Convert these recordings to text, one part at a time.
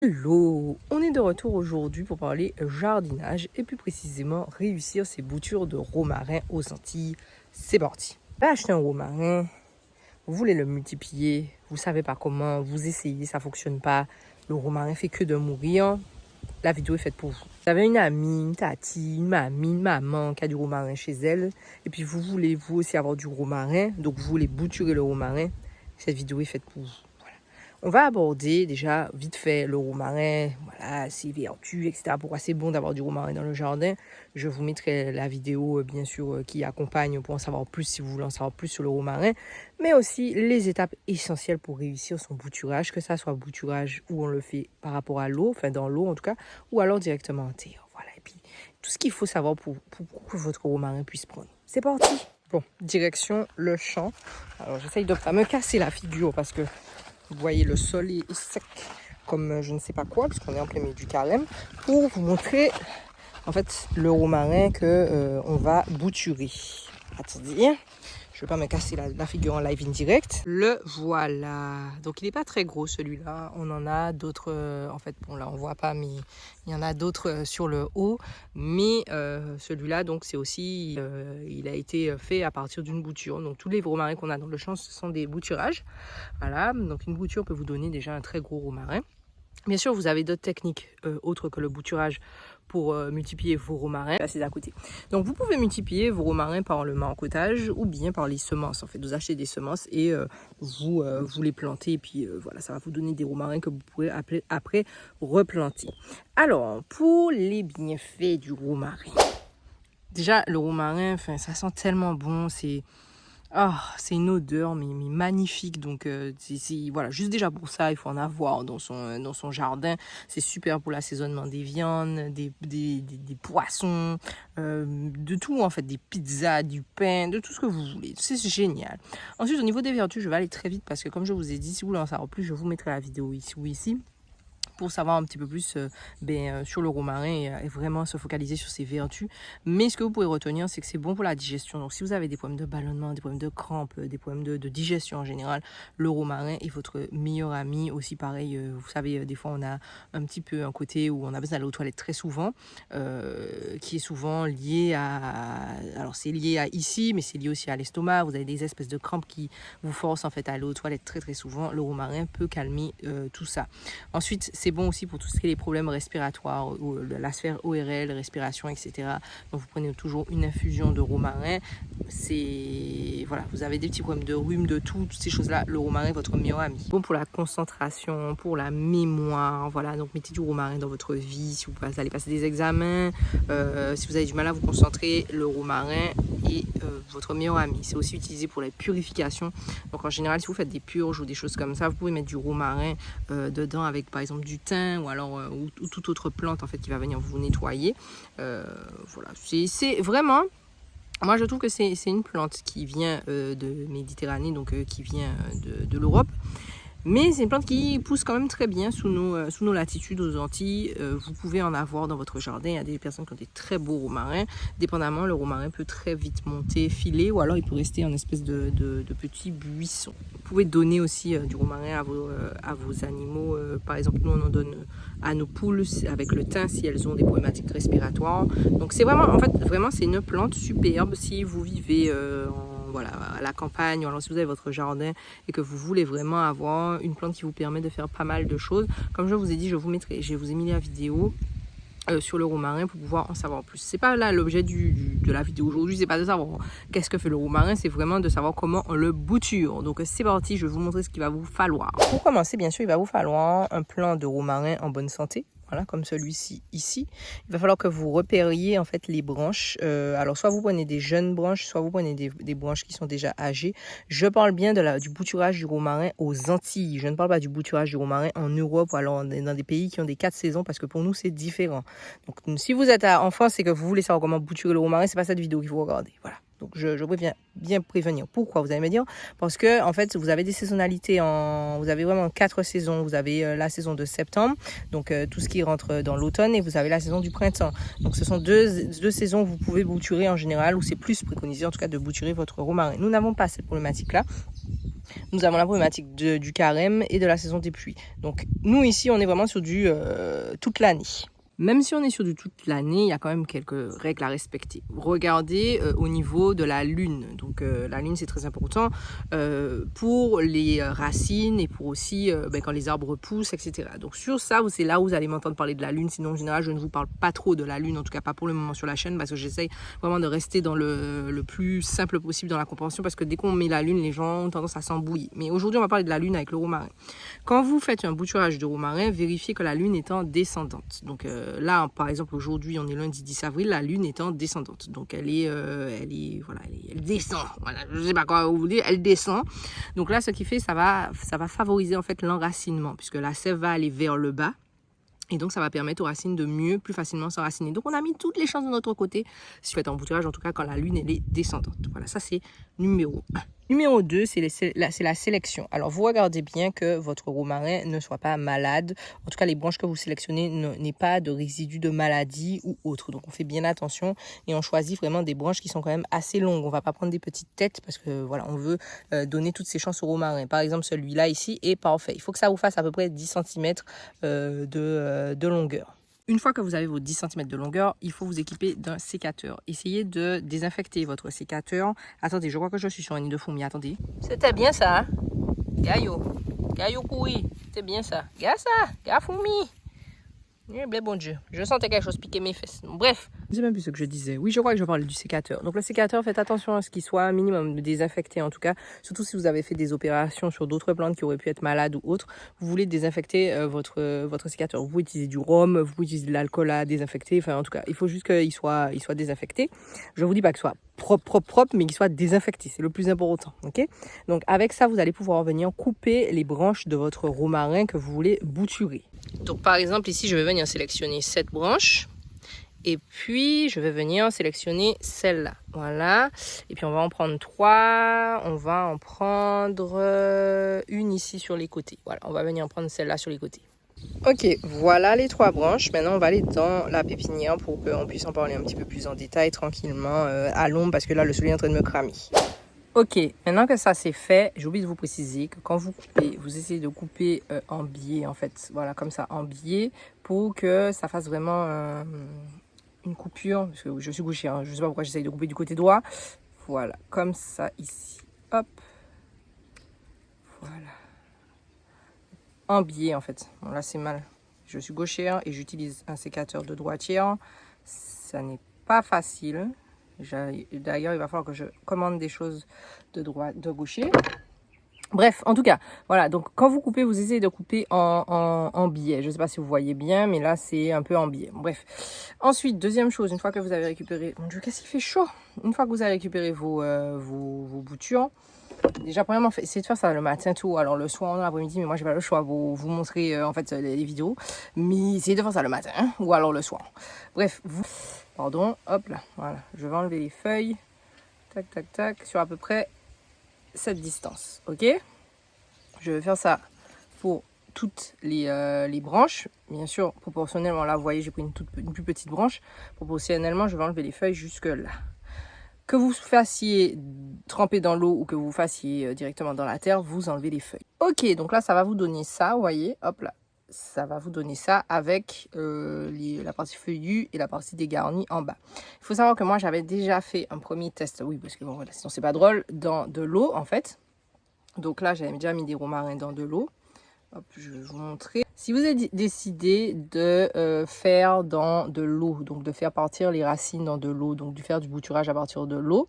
Hello, on est de retour aujourd'hui pour parler jardinage et plus précisément réussir ses boutures de romarin aux Antilles. C'est parti. Vous avez acheté un romarin, vous voulez le multiplier, vous savez pas comment, vous essayez, ça fonctionne pas, le romarin fait que de mourir. La vidéo est faite pour vous. Vous avez une amie, une tati, une mamie, une maman qui a du romarin chez elle et puis vous voulez vous aussi avoir du romarin, donc vous voulez bouturer le romarin. Cette vidéo est faite pour vous. On va aborder déjà vite fait le romarin, voilà, ses vertus, etc. Pourquoi c'est bon d'avoir du romarin dans le jardin. Je vous mettrai la vidéo, bien sûr, qui accompagne pour en savoir plus si vous voulez en savoir plus sur le romarin. Mais aussi les étapes essentielles pour réussir son bouturage, que ça soit bouturage où on le fait par rapport à l'eau, enfin dans l'eau en tout cas, ou alors directement en terre. Voilà, et puis tout ce qu'il faut savoir pour que votre romarin puisse prendre. C'est parti. Bon, direction le champ. Alors j'essaye de ne pas me casser la figure parce que vous voyez, le sol est sec comme je ne sais pas quoi, puisqu'on est en plein milieu du carême, pour vous montrer en fait le romarin que on va bouturer. Attendez, je ne vais pas me casser la figure en live indirect. Le voilà. Donc il n'est pas très gros celui-là. On en a d'autres, en fait, bon là on voit pas, mais il y en a d'autres sur le haut. Mais celui-là, donc c'est aussi, il a été fait à partir d'une bouture. Donc tous les romarins qu'on a dans le champ, ce sont des bouturages. Voilà, donc une bouture peut vous donner déjà un très gros romarin. Bien sûr, vous avez d'autres techniques autres que le bouturage pour multiplier vos romarins. Là, c'est à côté. Donc, vous pouvez multiplier vos romarins par le marcotage ou bien par les semences. En fait, vous achetez des semences et vous les plantez. Et puis, voilà, ça va vous donner des romarins que vous pourrez après replanter. Alors, pour les bienfaits du romarin. Déjà, le romarin, ça sent tellement bon. C'est une odeur mais magnifique, donc voilà, juste déjà pour ça il faut en avoir dans son jardin. C'est super pour l'assaisonnement des viandes, des poissons, de tout en fait, des pizzas, du pain, de tout ce que vous voulez. C'est génial. Ensuite, au niveau des vertus, je vais aller très vite parce que comme je vous ai dit, si vous voulez en savoir plus, je vous mettrai la vidéo ici ou ici pour savoir un petit peu plus sur le romarin et vraiment se focaliser sur ses vertus. Mais ce que vous pouvez retenir, c'est que c'est bon pour la digestion. Donc si vous avez des problèmes de ballonnement, des problèmes de crampes, des problèmes de digestion en général, le romarin est votre meilleur ami. Aussi pareil, vous savez, des fois on a un petit peu un côté où on a besoin d'aller aux toilettes très souvent, qui est souvent lié à... Alors c'est lié à ici, mais c'est lié aussi à l'estomac. Vous avez des espèces de crampes qui vous forcent en fait à aller aux toilettes très très souvent. Le romarin peut calmer tout ça. Ensuite, c'est bon aussi pour tout ce qui est les problèmes respiratoires, la sphère ORL, respiration, etc. Donc vous prenez toujours une infusion de romarin. Voilà, vous avez des petits problèmes de rhume, de toutes ces choses-là. Le romarin est votre meilleur ami. Bon pour la concentration, pour la mémoire. Voilà, donc mettez du romarin dans votre vie. Si vous allez passer des examens, si vous avez du mal à vous concentrer, le romarin est votre meilleur ami. C'est aussi utilisé pour la purification. Donc en général, si vous faites des purges ou des choses comme ça, vous pouvez mettre du romarin dedans avec par exemple du thym ou alors ou toute autre plante en fait qui va venir vous nettoyer. Voilà, c'est vraiment, moi je trouve que c'est une plante qui vient de Méditerranée, donc qui vient de l'Europe. Mais c'est une plante qui pousse quand même très bien sous nos latitudes aux Antilles. Vous pouvez en avoir dans votre jardin. Il y a des personnes qui ont des très beaux romarins. Dépendamment, le romarin peut très vite monter, filer, ou alors il peut rester en espèce de petit buisson. Vous pouvez donner aussi du romarin à vos animaux. Par exemple, nous on en donne à nos poules avec le thym si elles ont des problématiques respiratoires. Donc c'est vraiment, en fait, vraiment c'est une plante superbe si vous vivez voilà, à la campagne, alors si vous avez votre jardin et que vous voulez vraiment avoir une plante qui vous permet de faire pas mal de choses. Comme je vous ai dit, je vous ai mis la vidéo sur le romarin pour pouvoir en savoir plus. C'est pas là l'objet de la vidéo aujourd'hui, c'est pas de savoir qu'est-ce que fait le romarin, c'est vraiment de savoir comment on le bouture. Donc c'est parti, je vais vous montrer ce qu'il va vous falloir. Pour commencer, bien sûr, il va vous falloir un plant de romarin en bonne santé. Voilà, comme celui-ci ici. Il va falloir que vous repériez en fait les branches. Alors soit vous prenez des jeunes branches, soit vous prenez des branches qui sont déjà âgées. Je parle bien du bouturage du romarin aux Antilles. Je ne parle pas du bouturage du romarin en Europe ou alors dans des pays qui ont des 4 saisons parce que pour nous c'est différent. Donc si vous êtes en France et que vous voulez savoir comment bouturer le romarin, c'est pas cette vidéo qu'il faut regarder. Voilà. Donc je préviens bien prévenir. Pourquoi vous allez me dire? Parce que en fait vous avez des saisonnalités, vous avez vraiment 4 saisons. Vous avez la saison de septembre, donc tout ce qui rentre dans l'automne, et vous avez la saison du printemps. Donc ce sont deux saisons où vous pouvez bouturer en général, ou c'est plus préconisé en tout cas de bouturer votre romarin. Nous n'avons pas cette problématique là. nous avons la problématique du carême et de la saison des pluies. Donc nous ici, on est vraiment sur du toute l'année. Même si on est sur du toute l'année, il y a quand même quelques règles à respecter. Regardez au niveau de la lune. Donc la lune, c'est très important pour les racines et pour aussi quand les arbres poussent, etc. Donc sur ça, c'est là où vous allez m'entendre parler de la lune. Sinon, en général, je ne vous parle pas trop de la lune, en tout cas pas pour le moment sur la chaîne, parce que j'essaye vraiment de rester dans le plus simple possible dans la compréhension, parce que dès qu'on met la lune, les gens ont tendance à s'embrouiller. Mais aujourd'hui, on va parler de la lune avec le romarin. Quand vous faites un bouturage de romarin, vérifiez que la lune est en descendante. Donc là, par exemple, aujourd'hui, on est lundi 10 avril, la lune est en descendante. Donc elle descend. Voilà, je sais pas quoi vous dire, elle descend. Donc là, ce qui fait, ça va favoriser en fait l'enracinement, puisque la sève va aller vers le bas. Et donc, ça va permettre aux racines de plus facilement s'enraciner. Donc, on a mis toutes les chances de notre côté, si vous faites un bouturage, en tout cas, quand la lune, elle est descendante. Voilà, ça, c'est numéro 1. Numéro 2, c'est la sélection. Alors, vous regardez bien que votre romarin ne soit pas malade. En tout cas, les branches que vous sélectionnez n'aient pas de résidus de maladie ou autre. Donc, on fait bien attention et on choisit vraiment des branches qui sont quand même assez longues. On ne va pas prendre des petites têtes parce que, voilà, on veut donner toutes ces chances au romarin. Par exemple, celui-là ici est parfait. Il faut que ça vous fasse à peu près 10 cm de longueur. Une fois que vous avez vos 10 cm de longueur, il faut vous équiper d'un sécateur. Essayez de désinfecter votre sécateur. Attendez, je crois que je suis sur un nid de fourmis. Attendez. C'était bien ça, hein? Gaillot. Gaillot couille. C'était bien ça. Regarde ça. Regarde fourmi. Eh bien, bon Dieu, je sentais quelque chose piquer mes fesses. Bref, je ne sais même plus ce que je disais. Oui, je crois que je parlais du sécateur. Donc le sécateur, faites attention à ce qu'il soit un minimum désinfecté en tout cas. Surtout si vous avez fait des opérations sur d'autres plantes qui auraient pu être malades ou autres. Vous voulez désinfecter votre sécateur. Vous pouvez utiliser du rhum, vous pouvez utiliser de l'alcool à désinfecter. Enfin, en tout cas, il faut juste qu'il soit désinfecté. Je ne vous dis pas qu'il soit propre, mais qu'il soit désinfecté. C'est le plus important. Ok. Donc avec ça, vous allez pouvoir venir couper les branches de votre romarin que vous voulez bouturer. Donc par exemple ici je vais venir sélectionner cette branche et puis je vais venir sélectionner celle-là, voilà, et puis on va en prendre 3, on va en prendre une ici sur les côtés, voilà, on va venir prendre celle-là sur les côtés. Ok, voilà les 3 branches. Maintenant, on va aller dans la pépinière pour qu'on puisse en parler un petit peu plus en détail tranquillement à l'ombre parce que là le soleil est en train de me cramer. Ok, maintenant que ça c'est fait, j'ai oublié de vous préciser que quand vous coupez, vous essayez de couper en biais en fait, voilà comme ça en biais pour que ça fasse vraiment une coupure, parce que je suis gaucher, hein, je sais pas pourquoi j'essaye de couper du côté droit, voilà, comme ça ici, hop, voilà, en biais en fait, bon là c'est mal, je suis gauchère et j'utilise un sécateur de droitière, ça n'est pas facile. D'ailleurs, il va falloir que je commande des choses de gaucher. Bref, en tout cas, voilà. Donc, quand vous coupez, vous essayez de couper en biais. Je ne sais pas si vous voyez bien, mais là, c'est un peu en biais. Bref. Ensuite, deuxième chose, une fois que vous avez récupéré... Mon Dieu, qu'est-ce qu'il fait chaud! Une fois que vous avez récupéré vos boutures, déjà, premièrement, essayez de faire ça le matin tôt. Alors, le soir, l'après-midi, mais moi, j'ai pas le choix. Vous montrer, en fait, les vidéos. Mais essayez de faire ça le matin, hein, ou alors le soir. Bref, Pardon, hop là, voilà. Je vais enlever les feuilles. Tac, tac, tac, sur à peu près cette distance, ok? Je vais faire ça pour toutes les branches. Bien sûr, proportionnellement, là, vous voyez, j'ai pris une plus petite branche. Proportionnellement, je vais enlever les feuilles jusque là. Que vous fassiez tremper dans l'eau ou que vous fassiez directement dans la terre, vous enlevez les feuilles. Ok, donc là, ça va vous donner ça, vous voyez, hop là. Ça va vous donner ça avec la partie feuillue et la partie dégarnie en bas. Il faut savoir que moi, j'avais déjà fait un premier test, oui, parce que bon, voilà, sinon c'est pas drôle, dans de l'eau en fait. Donc là, j'avais déjà mis des romarins dans de l'eau. Hop, je vais vous montrer. Si vous avez décidé de faire dans de l'eau, donc de faire partir les racines dans de l'eau, donc de faire du bouturage à partir de l'eau,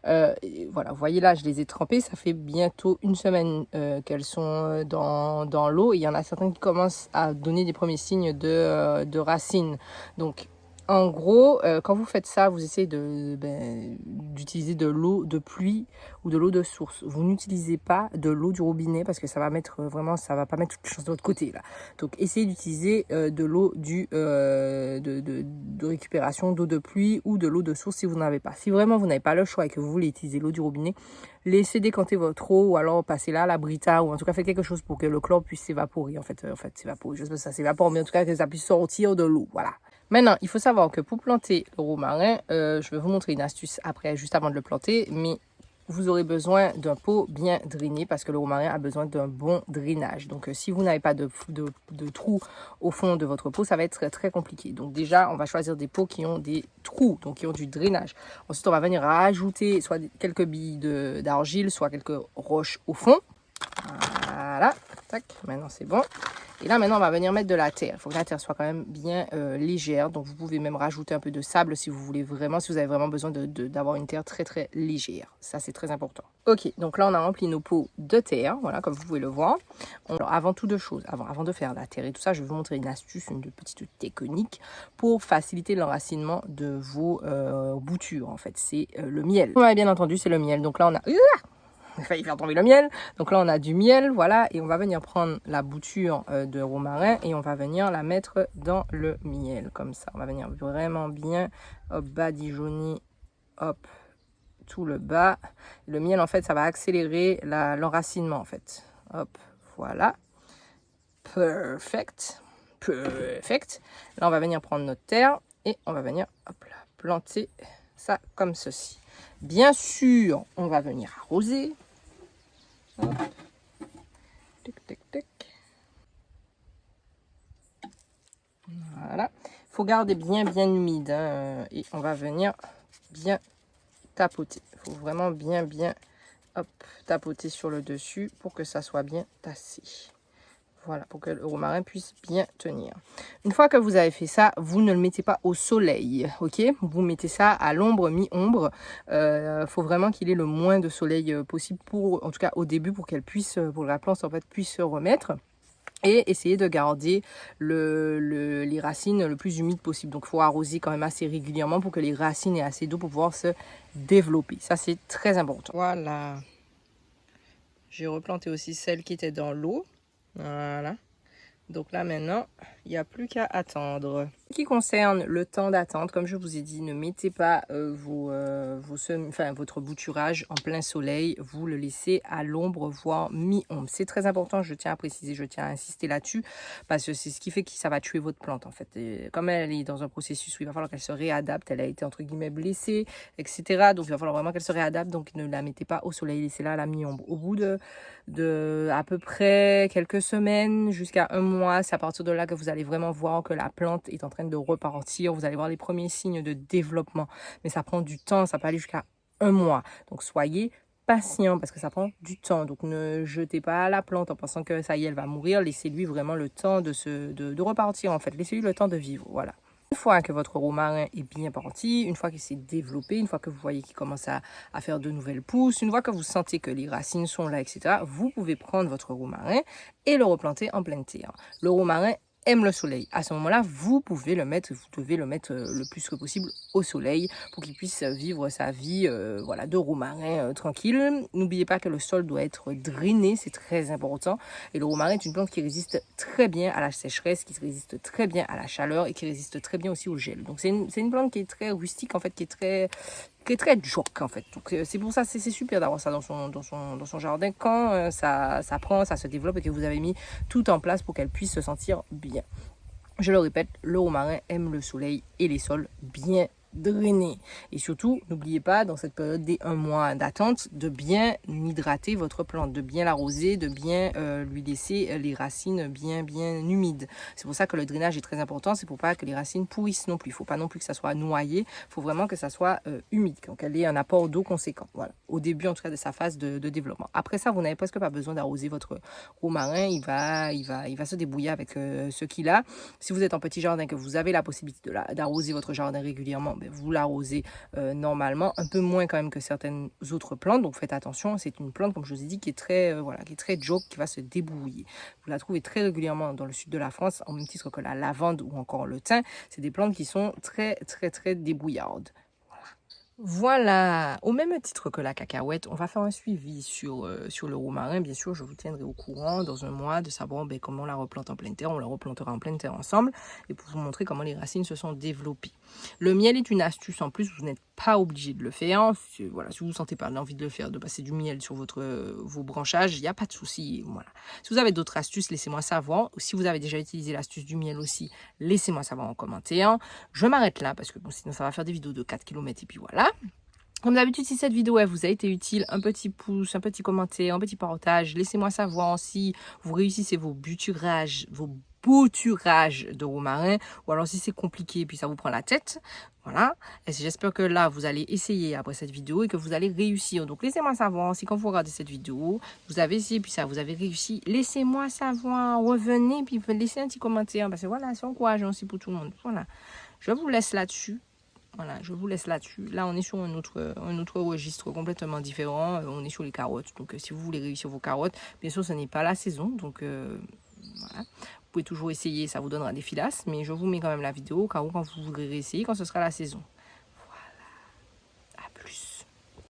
voilà, vous voyez là, je les ai trempées, ça fait bientôt une semaine qu'elles sont dans l'eau. Et il y en a certaines qui commencent à donner des premiers signes de racines. Donc, en gros, quand vous faites ça, vous essayez d'utiliser de l'eau de pluie ou de l'eau de source. Vous n'utilisez pas de l'eau du robinet parce que ça va mettre vraiment, ça va pas mettre toutes les choses de l'autre côté là. Donc, essayez d'utiliser de l'eau de récupération, d'eau de pluie ou de l'eau de source si vous n'en avez pas. Si vraiment vous n'avez pas le choix et que vous voulez utiliser l'eau du robinet, laissez décanter votre eau ou alors passez là à la brita ou en tout cas faites quelque chose pour que le chlore puisse s'évaporer. En fait, s'évaporer. Je sais pas si ça s'évapore, mais en tout cas que ça puisse sortir de l'eau. Voilà. Maintenant, il faut savoir que pour planter le romarin, je vais vous montrer une astuce après, juste avant de le planter, mais vous aurez besoin d'un pot bien drainé parce que le romarin a besoin d'un bon drainage. Donc, si vous n'avez pas de trou au fond de votre pot, ça va être très, très compliqué. Donc, déjà, on va choisir des pots qui ont des trous, donc qui ont du drainage. Ensuite, on va venir rajouter soit quelques billes d'argile, soit quelques roches au fond. Voilà, tac, maintenant c'est bon. Et là, maintenant, on va venir mettre de la terre. Il faut que la terre soit quand même bien légère. Donc, vous pouvez même rajouter un peu de sable si vous voulez vraiment, si vous avez vraiment besoin d'avoir une terre très, très légère. Ça, c'est très important. Ok, donc là, on a rempli nos pots de terre. Voilà, comme vous pouvez le voir. Alors, avant toute chose, avant de faire la terre et tout ça, je vais vous montrer une astuce, une petite technique pour faciliter l'enracinement de vos boutures. En fait, c'est le miel. Ouais, bien entendu, c'est le miel. Donc là, on a... Il a failli faire tomber le miel. Donc là, on a du miel, voilà. Et on va venir prendre la bouture de romarin et on va venir la mettre dans le miel, comme ça. On va venir vraiment bien, hop, badigeonner, hop, tout le bas. Le miel, en fait, ça va accélérer l'enracinement, en fait. Hop, voilà. Perfect. Perfect. Là, on va venir prendre notre terre et on va venir, hop là, planter ça comme ceci. Bien sûr, on va venir arroser. Hop. Tic, tic, tic. Voilà. Il faut garder bien humide. Hein, et on va venir bien tapoter. Il faut vraiment bien hop, tapoter sur le dessus pour que ça soit bien tassé. Voilà, pour que le romarin puisse bien tenir. Une fois que vous avez fait ça, vous ne le mettez pas au soleil, ok? Vous mettez ça à l'ombre, mi-ombre. Faut vraiment qu'il ait le moins de soleil possible, en tout cas au début, pour qu'elle puisse, pour que la plante en fait puisse se remettre. Et essayer de garder les racines le plus humides possible. Donc, il faut arroser quand même assez régulièrement pour que les racines aient assez d'eau pour pouvoir se développer. Ça, c'est très important. Voilà. J'ai replanté aussi celle qui était dans l'eau. Voilà. Donc là, maintenant, il n'y a plus qu'à attendre. Ce qui concerne le temps d'attente, comme je vous ai dit, ne mettez pas votre bouturage en plein soleil. Vous le laissez à l'ombre, voire mi-ombre. C'est très important, je tiens à préciser, je tiens à insister là-dessus, parce que c'est ce qui fait que ça va tuer votre plante, en fait. Et comme elle est dans un processus où il va falloir qu'elle se réadapte, elle a été, entre guillemets, blessée, etc. Donc, il va falloir vraiment qu'elle se réadapte. Donc, ne la mettez pas au soleil, laissez-la à la mi-ombre. Au bout de à peu près quelques semaines, jusqu'à un mois, c'est à partir de là que vous allez vraiment voir que la plante est en train de repartir. Vous allez voir les premiers signes de développement. Mais ça prend du temps, ça peut aller jusqu'à un mois. Donc soyez patient parce que ça prend du temps. Donc ne jetez pas la plante en pensant que ça y est, elle va mourir. Laissez-lui vraiment le temps de repartir en fait. Laissez-lui le temps de vivre. Voilà. Une fois que votre romarin est bien parti, une fois qu'il s'est développé, une fois que vous voyez qu'il commence à faire de nouvelles pousses, une fois que vous sentez que les racines sont là, etc., vous pouvez prendre votre romarin et le replanter en pleine terre. Le romarin aime le soleil. À ce moment-là, vous devez le mettre le plus que possible au soleil pour qu'il puisse vivre sa vie voilà, de romarin tranquille. N'oubliez pas que le sol doit être drainé, c'est très important. Et le romarin est une plante qui résiste très bien à la sécheresse, qui résiste très bien à la chaleur et qui résiste très bien aussi au gel. Donc c'est une plante qui est très rustique, en fait, qui est très joke en fait. Donc c'est pour ça, c'est super d'avoir ça dans son jardin quand ça prend, ça se développe et que vous avez mis tout en place pour qu'elle puisse se sentir bien. Je le répète, le romarin aime le soleil et les sols bien drainés. Et surtout, n'oubliez pas, dans cette période des 1 mois d'attente, de bien hydrater votre plante, de bien l'arroser, de bien lui laisser les racines bien humides. C'est pour ça que le drainage est très important, c'est pour pas que les racines pourrissent non plus. Il ne faut pas non plus que ça soit noyé, il faut vraiment que ça soit humide, donc qu'elle ait un apport d'eau conséquent. Voilà, au début en tout cas de sa phase de développement. Après ça, vous n'avez presque pas besoin d'arroser votre romarin, il va se débrouiller avec ce qu'il a. Si vous êtes en petit jardin, que vous avez la possibilité d'arroser votre jardin régulièrement, vous l'arrosez normalement, un peu moins quand même que certaines autres plantes. Donc faites attention, c'est une plante, comme je vous ai dit, qui est très joke, qui va se débrouiller. Vous la trouvez très régulièrement dans le sud de la France, en même titre que la lavande ou encore le thym. C'est des plantes qui sont très débrouillardes. Voilà, au même titre que la cacahuète, on va faire un suivi sur le romarin. Bien sûr, je vous tiendrai au courant dans 1 mois de savoir comment on la replante en pleine terre. On la replantera en pleine terre ensemble et pour vous montrer comment les racines se sont développées. Le miel est une astuce en plus, vous n'êtes pas obligé de le faire. Voilà, si vous ne sentez pas l'envie de le faire, de passer du miel sur vos branchages, il n'y a pas de souci. Voilà. Si vous avez d'autres astuces, laissez-moi savoir. Si vous avez déjà utilisé l'astuce du miel aussi, laissez-moi savoir en commentaire. Je m'arrête là parce que bon, sinon ça va faire des vidéos de 4 km et puis voilà. Comme d'habitude, si cette vidéo elle vous a été utile, un petit pouce, un petit commentaire, un petit partage. Laissez-moi savoir si vous réussissez vos bouturages de romarin, ou alors si c'est compliqué puis ça vous prend la tête. Voilà. Et j'espère que là, vous allez essayer après cette vidéo et que vous allez réussir. Donc, laissez-moi savoir si quand vous regardez cette vidéo, vous avez essayé puis ça, vous avez réussi. Laissez-moi savoir, revenez puis laissez un petit commentaire parce que voilà, c'est encourageant aussi pour tout le monde. Voilà. Je vous laisse là-dessus. Voilà, je vous laisse là-dessus. Là, on est sur un autre registre complètement différent. On est sur les carottes. Donc, si vous voulez réussir vos carottes, bien sûr, ce n'est pas la saison. Donc, voilà. Vous pouvez toujours essayer, ça vous donnera des filasses. Mais je vous mets quand même la vidéo, car quand vous voudrez essayer, quand ce sera la saison.